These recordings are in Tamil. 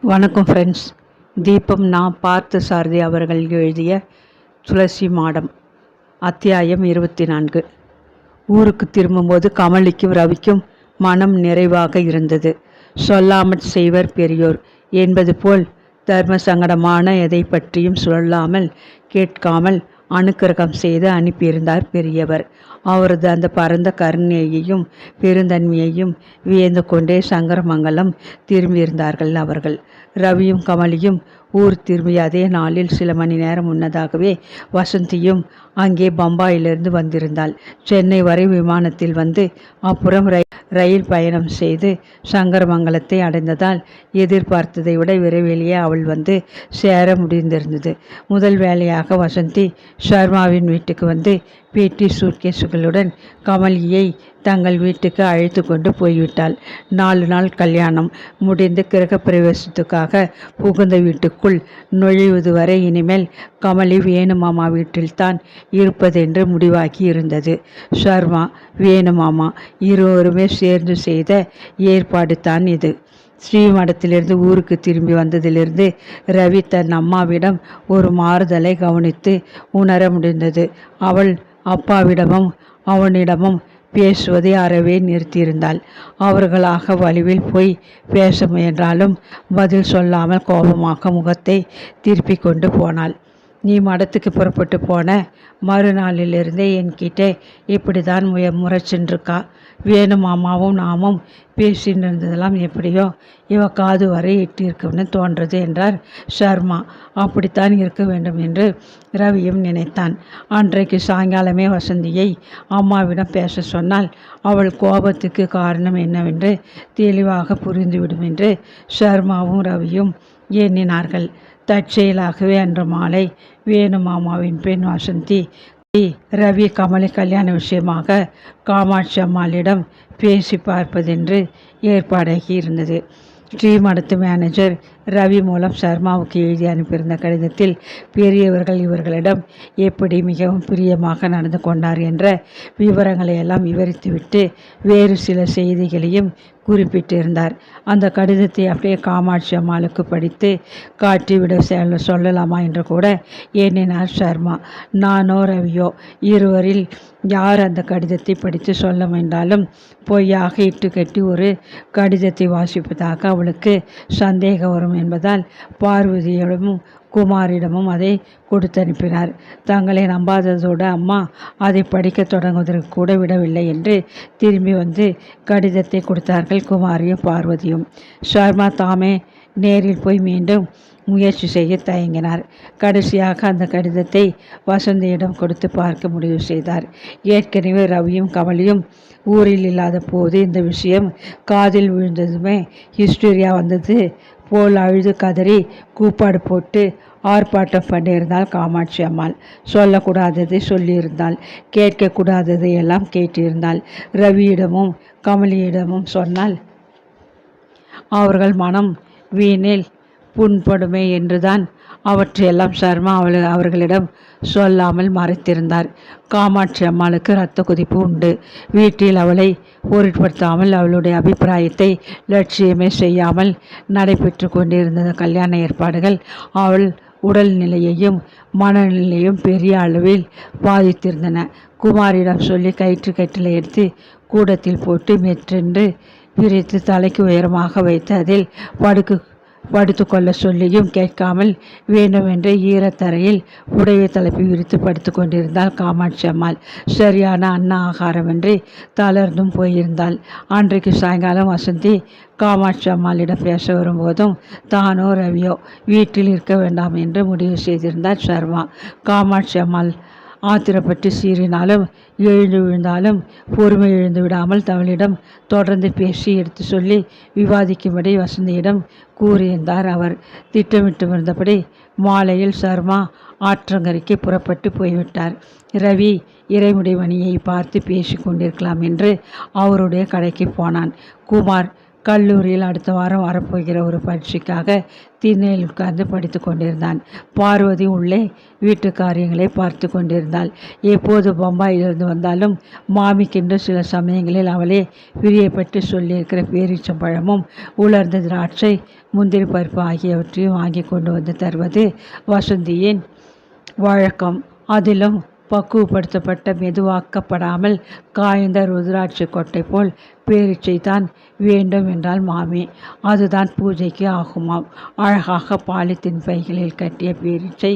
வணக்கம் ஃப்ரெண்ட்ஸ். தீபம் நான் பார்த்தசாரதி அவர்கள் எழுதிய துளசி மாடம் அத்தியாயம் 24. ஊருக்கு திரும்பும்போது கமலிக்கும் ரவிக்கும் மனம் நிறைவாக இருந்தது. சொல்லாமல் செய்வர் பெரியோர் என்பது போல் தர்ம சங்கடமான எதை பற்றியும் சொல்லாமல் கேட்காமல் அனுக்கிரகம் செய்து அனுப்பியிருந்தார் பெரியவர். அவரது அந்த பரந்த கருணையையும் பெருந்தன்மையையும் வியந்து கொண்டே சங்கரமங்கலம் திரும்பியிருந்தார்கள் அவர்கள். ரவியும் கமலியும் ஊர் திரும்பிய அதே நாளில் சில மணி நேரம் முன்னதாகவே வசந்தியும் அங்கே பம்பாயிலிருந்து வந்திருந்தாள். சென்னை வரை விமானத்தில் வந்து அப்புறம் ரயில் பயணம் செய்து சங்கரமங்கலத்தை அடைந்ததால் எதிர்பார்த்ததை விட விரைவிலேயே அவள் வந்து சேர முடிந்திருந்தது. முதல் வேலையாக வசந்தி ஷர்மாவின் வீட்டுக்கு வந்து பேட்டி சூட்கேஸுகளுடன் கமலியை தங்கள் வீட்டுக்கு அழைத்து கொண்டு போய்விட்டாள். 4 நாள் கல்யாணம் முடிந்து கிரகப்பிரவேசத்துக்காக புகுந்த வீட்டுக்குள் நுழைவது வரை இனிமேல் கமலி வேணுமாமா வீட்டில்தான் இருப்பதென்று முடிவாகி இருந்தது. ஷர்மா வேணுமாமா இருவருமே சேர்ந்து செய்த ஏற்பாடு தான் இது. ஸ்ரீமடத்திலிருந்து ஊருக்கு திரும்பி வந்ததிலிருந்து ரவி தன் அம்மாவிடம் ஒரு மாறுதலை கவனித்து உணர முடிந்தது. அவள் அப்பாவிடமும் அவனிடமும் பேசுவதை அறவே நிறுத்தியிருந்தாள். அவர்களாக வலுவில் போய் பேச முயன்றாலும் பதில் சொல்லாமல் கோபமாக முகத்தை திருப்பி கொண்டு போனாள். நீ மடத்துக்கு புறப்பட்டு போன மறுநாளிலிருந்தே என்கிட்ட இப்படி தான் முறைச்சின்றிருக்கா. வேணும் அம்மாவும் நாமும் பேசின்னு இருந்ததெல்லாம் எப்படியோ இவ காது வரை இட்டிருக்கும்னு தோன்றது என்றார் ஷர்மா. அப்படித்தான் இருக்க வேண்டும் என்று ரவியும் நினைத்தான். அன்றைக்கு சாயங்காலமே வசந்தியை அம்மாவிடம் பேச சொன்னால் அவள் கோபத்துக்கு காரணம் என்னவென்று தெளிவாக புரிந்துவிடும் என்று ஷர்மாவும் ரவியும் எண்ணினார்கள். தற்செயலாகவே அன்று மாலை வேணுமாமாவின் பெண் வசந்தி ரவி கமலி கல்யாண விஷயமாக காமாட்சி அம்மாளிடம் பேசி பார்ப்பதென்று ஏற்பாடாகி இருந்தது. ஸ்ரீமடத்து மேனேஜர் ரவி மூலம் சர்மாவுக்கு எழுதி அனுப்பியிருந்த கடிதத்தில் பெரியவர்கள் இவர்களிடம் எப்படி மிகவும் பிரியமாக நடந்து கொண்டார் என்ற விவரங்களை எல்லாம் விவரித்துவிட்டு வேறு சில செய்திகளையும் குறிப்பிட்டிருந்தார். அந்த கடிதத்தை அப்படியே காமாட்சி அம்மாளுக்கு படித்து காட்டிவிட சொல்லலாமா என்று கூட எண்ணினார் சர்மா. நானோ ரவியோ இருவரில் யார் அந்த கடிதத்தை படித்து சொல்ல முயன்றாலும் பொய்யாக இட்டுக்கட்டி ஒரு கடிதத்தை வாசிப்பதாக அவளுக்கு சந்தேகம் வரும் என்பதால் பார்வதியிடமும் குமாரிடமும் அதை கொடுத்து அனுப்பினார். தங்களை நம்பாததோடு அம்மா அதை படிக்க தொடங்குவதற்கு கூட விடவில்லை என்று திரும்பி வந்து கடிதத்தை கொடுத்தார்கள் குமாரியும் பார்வதியும். ஷர்மா தாமே நேரில் போய் மீண்டும் முயற்சி செய்ய தயங்கினார். கடைசியாக அந்த கடிதத்தை வசந்தியிடம் கொடுத்து பார்க்க முடிவு செய்தார். ஏற்கனவே ரவியும் கமலியும் ஊரில் இல்லாத போது இந்த விஷயம் காதில் விழுந்ததுமே ஹிஸ்டீரியா வந்தது போல் அழுது கதறி கூப்பாடு போட்டு ஆர்ப்பாட்டம் பண்ணியிருந்தாள் காமாட்சி அம்மாள். சொல்லக்கூடாததை சொல்லியிருந்தாள், கேட்கக்கூடாததை எல்லாம் கேட்டிருந்தாள். ரவியிடமும் கமலியிடமும் சொன்னால் அவர்கள் மனம் வீணில் புண்படுமே என்றுதான் அவற்றையெல்லாம் சர்மா அவர்களிடம் சொல்லாமல் மறைத்திருந்தார். காமாட்சி அம்மாளுக்கு இரத்த கொதிப்பு உண்டு. வீட்டில் அவளை பொருட்படுத்தாமல் அவளுடைய அபிப்பிராயத்தை லட்சியமே செய்யாமல் நடைபெற்று கொண்டிருந்த கல்யாண ஏற்பாடுகள் அவள் உடல் நிலையையும் மனநிலையும் பெரிய அளவில் பாதித்திருந்தன. குமாரிடம் சொல்லி கயிற்றை எடுத்து கூடத்தில் போட்டு மெற்றென்று விரித்து தலைக்கு உயரமாக வைத்து அதில் படுத்து கொள்ள சொல்லியும் கேட்காமல் வேண்டுமென்று ஈரத்தரையில் உடையை தலைப்பி விரித்து படுத்து கொண்டிருந்தாள் காமாட்சி அம்மாள். சரியான அன்ன ஆகாரமின்றி தளர்ந்தும் போயிருந்தாள். அன்றைக்கு சாயங்காலம் வசந்தி காமாட்சி அம்மாளிடம் பேச வரும்போதும் தானோ ரவியோ வீட்டில் இருக்க வேண்டாம் என்று முடிவு செய்திருந்தார் சர்மா. காமாட்சி அம்மாள் ஆத்திரப்பட்டு சீறினாலும் எழுந்து விழுந்தாலும் பொறுமை எழுந்து விடாமல் தவளிடம் தொடர்ந்து பேசி எடுத்து சொல்லி விவாதிக்கும்படி வசந்தியிடம் கூறியிருந்தார் அவர். திட்டமிட்டிருந்தபடி மாலையில் சர்மா ஆற்றங்கரைக்கு புறப்பட்டு போய்விட்டார். ரவி இறைமுடிமணியை பார்த்து பேசி கொண்டிருக்கலாம் என்று அவருடைய கடைக்கு போனான். குமார் கல்லூரியில் அடுத்த வாரம் வரப்போகிற ஒரு பரீட்சைக்காக திண்ணையில் உட்கார்ந்து படித்து கொண்டிருந்தான். பார்வதி உள்ளே வீட்டு காரியங்களை பார்த்து கொண்டிருந்தாள். எப்போது பம்பாயிலிருந்து வந்தாலும் மாமிக்கென்று சில சமயங்களில் அவளே பிரியப்பட்டு சொல்லியிருக்கிற பேரீச்சம்பழமும் உலர்ந்த திராட்சை முந்திரி பருப்பு ஆகியவற்றையும் வாங்கி கொண்டு வந்து தருவது வசந்தியின் வழக்கம். அதிலும் பக்குவப்படுத்தப்பட்ட மெதுவாக்கப்படாமல் காய்ந்த ருத்ராட்சை கொட்டை போல் பேரீச்சை தான் வேண்டும் என்றால் மாமி. அதுதான் பூஜைக்கு ஆகுமாம். அழகாக பாலித்தீன் பைகளில் கட்டிய பேரீச்சை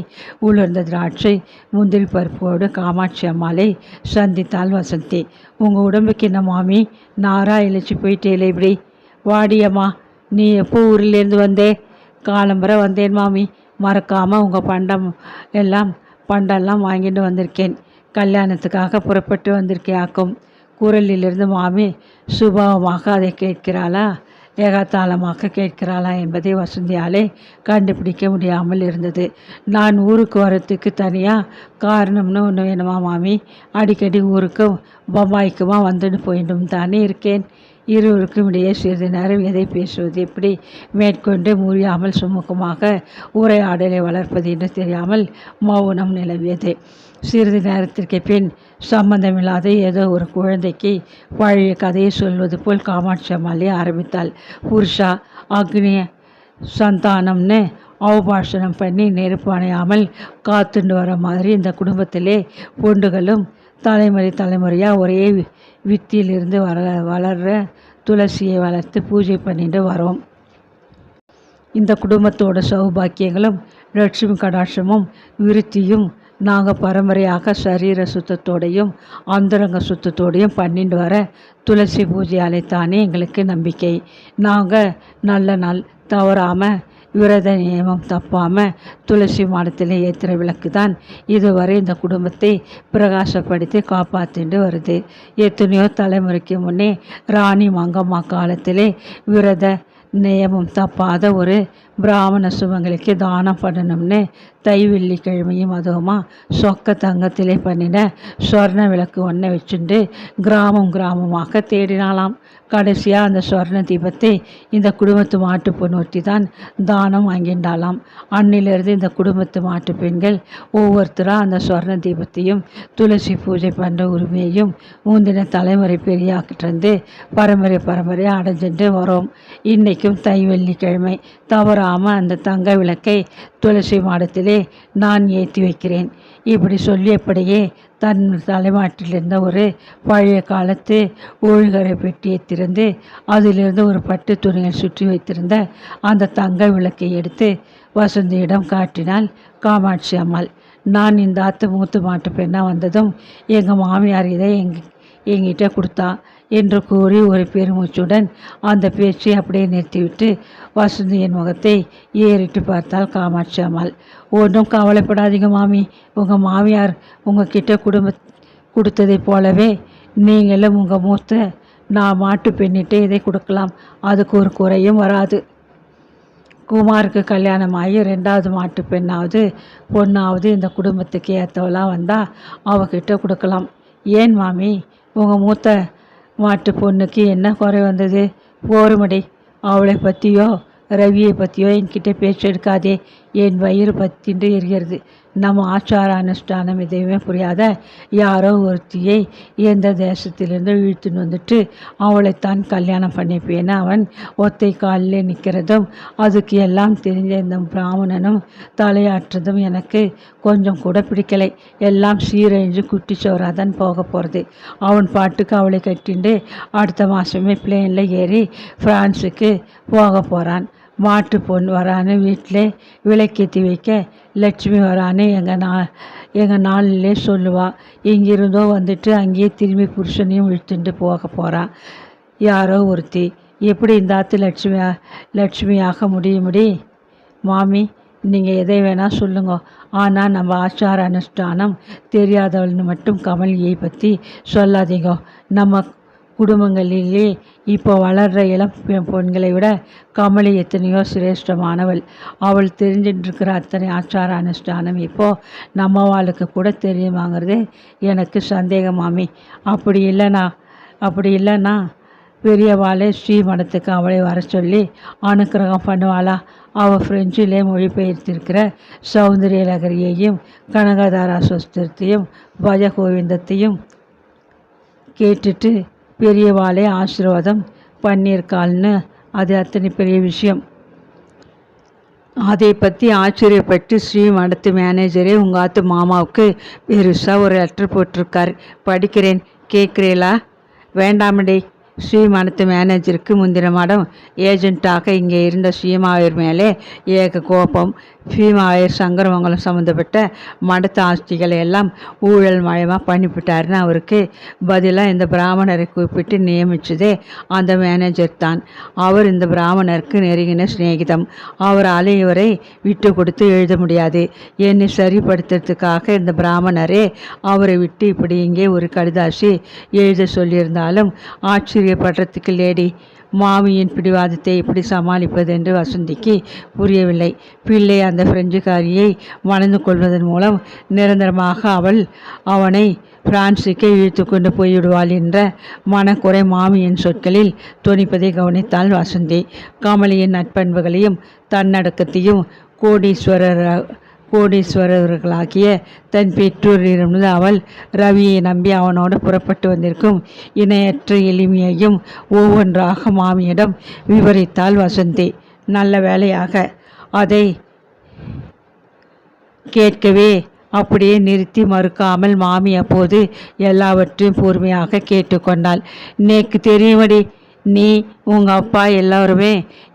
உலர்ந்த திராட்சை முந்திரி பருப்போடு காமாட்சி அம்மாளை சந்தித்தாள் வசந்தி. உங்கள் உடம்புக்கு என்ன மாமி, நாரா இழைச்சி போயிட்டேலே இப்படி? வாடியம்மா, நீ எப்போ ஊரிலேருந்து வந்தே? காலம்பரை வந்தேன் மாமி. மறக்காமல் உங்கள் பண்டெல்லாம் வாங்கிட்டு வந்திருக்கேன். கல்யாணத்துக்காக புறப்பட்டு வந்திருக்கேயாக்கும். குரலிலிருந்து மாமி சுபாவமாக அதை கேட்கிறாளா ஏகாத்தாளமாக கேட்கிறாளா என்பதை வசந்தியாலே கண்டுபிடிக்க முடியாமல் இருந்தது. நான் ஊருக்கு வரத்துக்கு தனியாக காரணம்னு ஒன்று வேணுமா மாமி? அடிக்கடி ஊருக்கும் பம்பாய்க்குமா வந்துட்டு போயிட்டும் தானே இருக்கேன். இருவருக்கும் இடையே சிறிது நேரம் எதை பேசுவது எப்படி மேற்கொண்டு முடியாமல் சுமூகமாக உரையாடலை வளர்ப்பது என்று தெரியாமல் மௌனம் நிலவியது. சிறிது நேரத்திற்கு பின் சம்பந்தமில்லாத ஏதோ ஒரு குழந்தைக்கு பழைய கதையை சொல்வது போல் காமாட்சி அம்மாளே ஆரம்பித்தாள். புருஷா அக்னி சந்தானம்னு அவபாஷணம் பண்ணி நெருப்பு அணையாமல் காத்துண்டு வர மாதிரி இந்த குடும்பத்திலே பொண்டுகளும் தலைமுறையாக ஒரே வித்தியிலிருந்து வளர்ற துளசியை வளர்த்து பூஜை பண்ணிட்டு வரோம். இந்த குடும்பத்தோட சௌபாக்கியங்களும் லட்சுமி கடாட்சமும் விருத்தியும் நாங்கள் பரம்பரையாக சரீர சுத்தத்தோடையும் அந்தரங்க சுத்தத்தோடையும் பண்ணிட்டு வர துளசி பூஜையாலைத்தானே எங்களுக்கு நம்பிக்கை. நாங்கள் நல்ல நாள் தவறாமல் விரத நியமம் தப்பாமல் துளசி மாடத்தில் ஏற்றுற விளக்கு தான் இதுவரை இந்த குடும்பத்தை பிரகாசப்படுத்தி காப்பாற்றிட்டு வருது. எத்தனையோ தலைமுறைக்கு முன்னே ராணி மங்கம்மா காலத்திலே விரத நியமம் தப்பாத ஒரு பிராமண சுமங்களுக்கு தானம் பண்ணணும்னு வெள்ளிக்கிழமையும் அதுவுமா சொக்க தங்கத்திலே பண்ணின சொர்ண விளக்கு ஒன்றை வச்சுட்டு கிராமமாக தேடினாலாம். கடைசியாக அந்த சொர்ண தீபத்தை இந்த குடும்பத்து மாட்டு பொண்ணு ஒட்டி தான் தானம் வாங்கிண்டாலாம். அன்னிலிருந்து இந்த குடும்பத்து மாட்டு பெண்கள் ஒவ்வொருத்தராக அந்த சொர்ண தீபத்தையும் துளசி பூஜை பண்ணுற உரிமையையும் முந்தின தலைமுறை பெரியாக்கிட்டு பரம்பரையாக அடைஞ்சிட்டு வரோம். இன்றைக்கும் வெள்ளிக்கிழமை தவறாமல் அந்த தங்க விளக்கை துளசி மாடத்திலே நான் ஏற்றி வைக்கிறேன். இப்படி சொல்லியபடியே தன் தலைமாட்டிலிருந்த ஒரு பழைய காலத்து ஒழுகரை பெட்டியை திறந்து அதிலிருந்து ஒரு பட்டு துணியில் சுற்றி வைத்திருந்த அந்த தங்க விளக்கை எடுத்து வசந்தியிடம் காட்டினாள் காமாட்சி அம்மாள். நான் இந்த ஆத்து மூத்து மாட்டு பெண்ணாக வந்ததும் எங்கள் மாமியார் இதை எங்கிட்ட கொடுத்தா என்று கூறி ஒரு பெருமூச்சுடன் அந்த பேச்சை அப்படியே நிறுத்திவிட்டு வசந்தியின் முகத்தை ஏறிட்டு பார்த்தாள் காமாட்சி அம்மாள். ஒன்றும் கவலைப்படாதீங்க மாமி, உங்கள் மாமியார் உங்ககிட்ட கொடுத்ததை போலவே நீங்களும் உங்கள் மூத்த நான் மாட்டு பெண்ணிட்டே இதை கொடுக்கலாம். அதுக்கு ஒரு குறையும் வராது. குமாருக்கு கல்யாணம் ஆகி 2வது மாட்டு பொண்ணாவது இந்த குடும்பத்துக்கு ஏற்றவளாக வந்தால் அவகிட்ட கொடுக்கலாம். ஏன் மாமி, உங்கள் மூத்த மாட்டு பொண்ணுக்கு என்ன குறை வந்தது? போருமடி, அவளை பற்றியோ ரவியை பற்றியோ என்கிட்ட பேச்சு எடுக்காதே. என் வயிறு பத்தின்று எரிகிறது. நம்ம ஆச்சார அனுஷ்டானம் எதையுமே புரியாத யாரோ ஒருத்தியை எந்த தேசத்திலிருந்து இழுத்துன்னு வந்துட்டு அவளைத்தான் கல்யாணம் பண்ணிப்பேன்னு அவன் ஒத்தை காலில் நிற்கிறதும் அதுக்கு எல்லாம் தெரிஞ்ச இந்த பிராமணனும் தலையாற்றுறதும் எனக்கு கொஞ்சம் கூட பிடிக்கலை. எல்லாம் சீரழிஞ்சு குட்டிச்சோராக தான் போக போகிறது. அவன் பாட்டுக்கு அவளை கட்டிண்டு அடுத்த மாதமே பிளேனில் ஏறி ஃப்ரான்ஸுக்கு போக போகிறான். மாட்டு பொண்ணு வரான்னு வீட்டில் விளக்கேற்றி வைக்க லட்சுமி வரான்னு எங்கள் நாளிலே சொல்லுவாள். எங்கிருந்தோ வந்துட்டு அங்கேயே திரும்பி புருஷனையும் இழுத்துட்டு போக போகிறான் யாரோ ஒருத்தி. எப்படி இந்த ஆற்று லட்சுமியாக முடியுமுடி? மாமி, நீங்கள் எதை வேணால் சொல்லுங்க, ஆனால் நம்ம ஆச்சார அனுஷ்டானம் தெரியாதவள்னு மட்டும் கமலியை பற்றி சொல்லாதீங்க. நம்ம குடும்பங்களிலே இப்போ வளர்கிற இளம் பெண்களை விட கமலி எத்தனையோ சிரேஷ்டமானவள். அவள் தெரிஞ்சிட்ருக்கிற அத்தனை ஆச்சார அனுஷ்டானம் இப்போது நம்மவாளுக்கு கூட தெரியுமாங்கிறது எனக்கு சந்தேகமாமி. அப்படி இல்லைனா பெரியவாளே ஸ்ரீமடத்துக்கு அவளை வர சொல்லி அனுக்கிரகம் பண்ணுவாளா? அவள் ஃப்ரெஞ்சிலே மொழிபெயர்த்திருக்கிற சௌந்தரிய லகரியையும் கனகதாரா சுஸ்திரத்தையும் பஜகோவிந்தத்தையும் கேட்டுட்டு பெரியவாளே ஆசீர்வாதம் பண்ணியிருக்காள்னு அது அத்தனை பெரிய விஷயம். அதை பற்றி ஆச்சரியப்பட்டு ஸ்ரீமடத்து மேனேஜரே உங்கள் ஆத்து மாமாவுக்கு பெருசாக ஒரு லெட்டர் போட்டிருக்கார். படிக்கிறேன், கேட்குறீங்களா? வேண்டாமடி. ஸ்ரீமடத்து மேனேஜருக்கு முந்தின மாடம் ஏஜென்ட்டாக இங்கே இருந்த ஸ்ரீமாயர் மேலே ஏக கோபம். ஸ்ரீமாயர் சங்கரமங்கலம் சம்மந்தப்பட்ட மடத்து ஆஸ்திகளை எல்லாம் ஊழல் மயமாக பண்ணிவிட்டாருன்னு அவருக்கு பதிலாக இந்த பிராமணரை கூப்பிட்டு நியமித்ததே அந்த மேனேஜர் தான். அவர் இந்த பிராமணருக்கு நெருங்கின சிநேகிதம். அவரால் இவரை விட்டு கொடுத்து எழுத முடியாது. என்னை சரிப்படுத்துறதுக்காக இந்த பிராமணரே அவரை விட்டு இப்படி இங்கே ஒரு கடிதாசி எழுத சொல்லியிருந்தாலும் ஆச்சரியப்படுறதுக்கு லேடி. மாமியின் பிடிவாதத்தை எப்படி சமாளிப்பது என்று வசந்திக்கு புரியவில்லை. பிள்ளை அந்த பிரெஞ்சுக்காரியை மணந்து கொள்வதன் மூலம் நிரந்தரமாக அவனை பிரான்சுக்கே இழுத்து கொண்டு போய்விடுவாள் என்ற மனக்குறை மாமியின் சொற்களில் தொனிப்பதை கவனித்தாள் வசந்தி. கமலியின் நட்பண்புகளையும் தன்னடக்கத்தையும் கோடீஸ்வரர்களாகிய தன் பெற்றோரிடமிருந்து அவள் ரவியை நம்பி அவனோடு புறப்பட்டு வந்திருக்கும் இணையற்ற எளிமையையும் ஒவ்வொன்றாக மாமியிடம் விவரித்தாள் வசந்தி. நல்ல வேளையாக அதை கேட்கவே அப்படியே நிறுத்தி மறுக்காமல் மாமி அப்போது எல்லாவற்றையும் பொறுமையாக கேட்டுக்கொண்டாள். நேக்கு தெரியுமடி, நீ உங்கள் அப்பா எல்லாருமே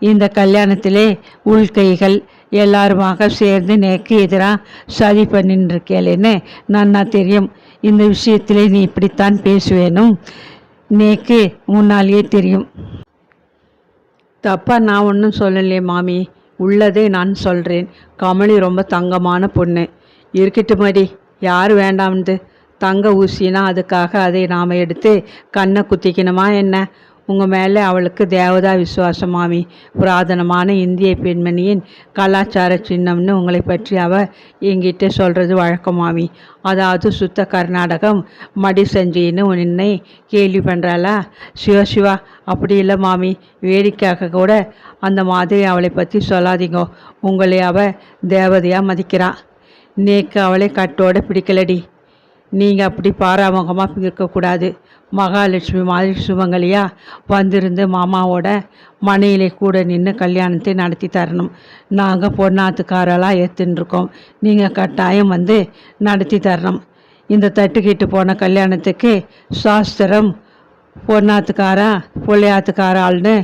இந்த கல்யாணத்திலே உள்கைகள் எல்லாருமாக சேர்ந்து நேக்கு எதிராக சதி பண்ணிருக்கேன்னு நன்னா தெரியும். இந்த விஷயத்திலே நீ இப்படித்தான் பேசுவேனும் நேக்கு முன்னாலேயே தெரியும். தப்பா நான் ஒன்றும் சொல்லலையே மாமி, உள்ளதே நான் சொல்கிறேன். கமலி ரொம்ப தங்கமான பொண்ணு. இருக்கட்டுமடி, யார் வேண்டாம்து? தங்க ஊசினா அதுக்காக அதை நாம் எடுத்து கண்ணை குத்திக்கணுமா என்ன? உங்கள் மேலே அவளுக்கு தேவதா விசுவாசம் மாமி. புராதனமான இந்திய பெண்மணியின் கலாச்சார சின்னம்னு உங்களை பற்றி அவள் என்கிட்ட சொல்கிறது வழக்கம் மாமி. அதாவது சுத்த கர்நாடகம் மடி செஞ்சின்னு நின்னை கேள்வி பண்ணுறாளா? சிவா அப்படி இல்லை மாமி, வேடிக்கையாக கூட அந்த மாதிரி அவளை பற்றி சொல்லாதீங்கோ. உங்களை அவள் தேவதையாக மதிக்கிறா. நேக்கு அவளை கட்டோட பிடிக்கலடி. நீங்கள் அப்படி பாராமுகமாக இருக்கக்கூடாது. மகாலட்சுமி மாதிரி சுமங்கலியாக வந்திருந்து மாமாவோட மனையிலே கூட நின்று கல்யாணத்தை நடத்தி தரணும். நாங்கள் பொண்ணாத்துக்காரெல்லாம் ஏற்றுருக்கோம். நீங்கள் கட்டாயம் வந்து நடத்தி தரணும். இந்த தட்டுக்கிட்டு போன கல்யாணத்துக்கு சாஸ்திரம் பொண்ணாத்துக்காரா பொள்ளையாத்துக்காராள்னு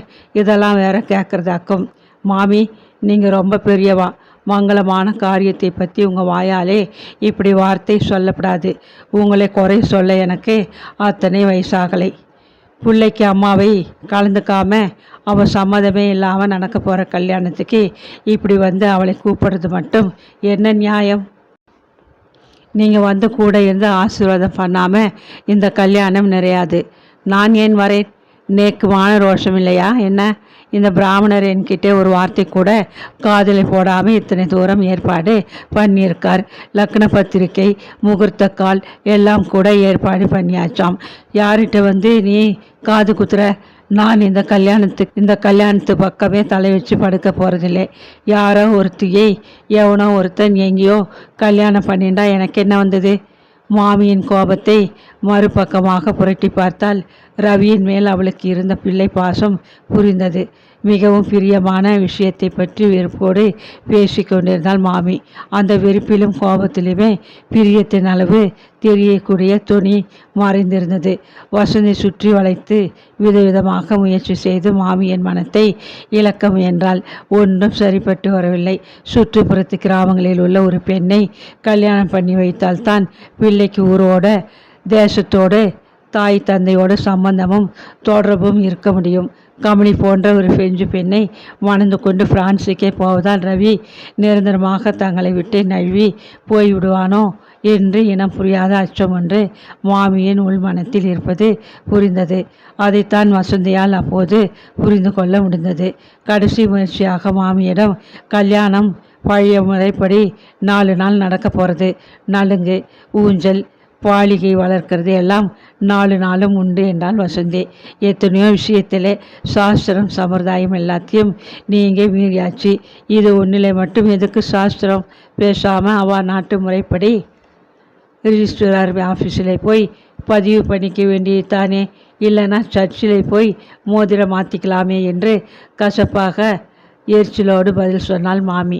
இதெல்லாம் வேற கேட்குறதாக்கும். மாமி, நீங்கள் ரொம்ப பெரியவா. மங்களமான காரியத்தை பற்றி உங்கள் வாயாலே இப்படி வார்த்தை சொல்லப்படாது. உங்களை குறை சொல்ல எனக்கு அத்தனை வயசாகலை. பிள்ளைக்கு அம்மாவை கலந்துக்காம அவள் சம்மதமே இல்லாமல் நடக்க போகிற கல்யாணத்துக்கு இப்படி வந்து அவளை கூப்பிடுறது மட்டும் என்ன நியாயம்? நீங்கள் வந்து கூட இருந்து ஆசீர்வாதம் பண்ணாமல் இந்த கல்யாணம் நிறையாது. நான் ஏன் வரேன்? நேக்கு மான ரோஷம் இல்லையா என்ன? இந்த பிராமணர் என்கிட்ட ஒரு வார்த்தை கூட காதலை போடாமல் இத்தனை தூரம் ஏற்பாடு பண்ணியிருக்கார். லக்ன பத்திரிக்கை, முகூர்த்த கால் எல்லாம் கூட ஏற்பாடு பண்ணியாச்சாம். யார்கிட்ட வந்து நீ காது குத்துற? நான் இந்த கல்யாணத்து பக்கமே தலை வச்சு படுக்க போகிறதில்லை. யாரோ ஒருத்தியை எவனோ ஒருத்தன் எங்கேயோ கல்யாணம் பண்ணிண்டா எனக்கு என்ன வந்தது? மாமியின் கோபத்தை மறுபக்கமாக புரட்டி பார்த்தால் ரவியின் மேல் அவளுக்கு இருந்த பிள்ளை பாசம் புரிந்தது. மிகவும் பிரியமான விஷயத்தை பற்றி வெறுப்போடு பேசி கொண்டிருந்தாள் மாமி. அந்த வெறுப்பிலும் கோபத்திலுமே பிரியத்தின் அளவு தெரியக்கூடிய துணி மறைந்திருந்தது. வசந்தி சுற்றி வளைத்து விதவிதமாக முயற்சி செய்து மாமியின் மனத்தை இழக்க முயன்றாள். ஒன்றும் சரிப்பட்டு வரவில்லை. சுற்றுப்புறத்து கிராமங்களில் உள்ள ஒரு பெண்ணை கல்யாணம் பண்ணி வைத்தால்தான் பிள்ளைக்கு ஊரோட தேசத்தோடு தாய் தந்தையோட சம்பந்தமும் தொடர்பும் இருக்க முடியும். கமலி போன்ற ஒரு பிரெஞ்சு பெண்ணை மணந்து கொண்டு பிரான்சுக்கே போவதால் ரவி நிரந்தரமாக தங்களை விட்டு நழுவி போய்விடுவானோ என்று இனம் புரியாத அச்சம் ஒன்று மாமியின் உள்மனத்தில் இருப்பது புரிந்தது. அதைத்தான் வசந்தியால் அப்போது புரிந்து கொள்ள முடிந்தது. கடைசி முயற்சியாக மாமியிடம் கல்யாணம் பழைய முறைப்படி 4 நாள் நடக்க போகிறது. நலுங்கு, ஊஞ்சல், பாலிகை வளர்க்கறது எல்லாம் 4 நாளும் உண்டு என்றான் வசந்தி. எத்தனையோ விஷயத்தில் சாஸ்திரம் சம்பிரதாயம் எல்லாத்தையும் நீங்கள் மீறியாச்சு. இது ஒன்றில் மட்டும் எதுக்கு சாஸ்திரம்? பேசாமல் அவ நாட்டு முறைப்படி ரிஜிஸ்ட்ரார் ஆஃபீஸில் போய் பதிவு பண்ணிக்க வேண்டியது தானே, இல்லைன்னா சர்ச்சில் போய் மோதிரம் மாற்றிக்கலாமே என்று கசப்பாக எரிச்சலோடு பதில் சொன்னாள் மாமி.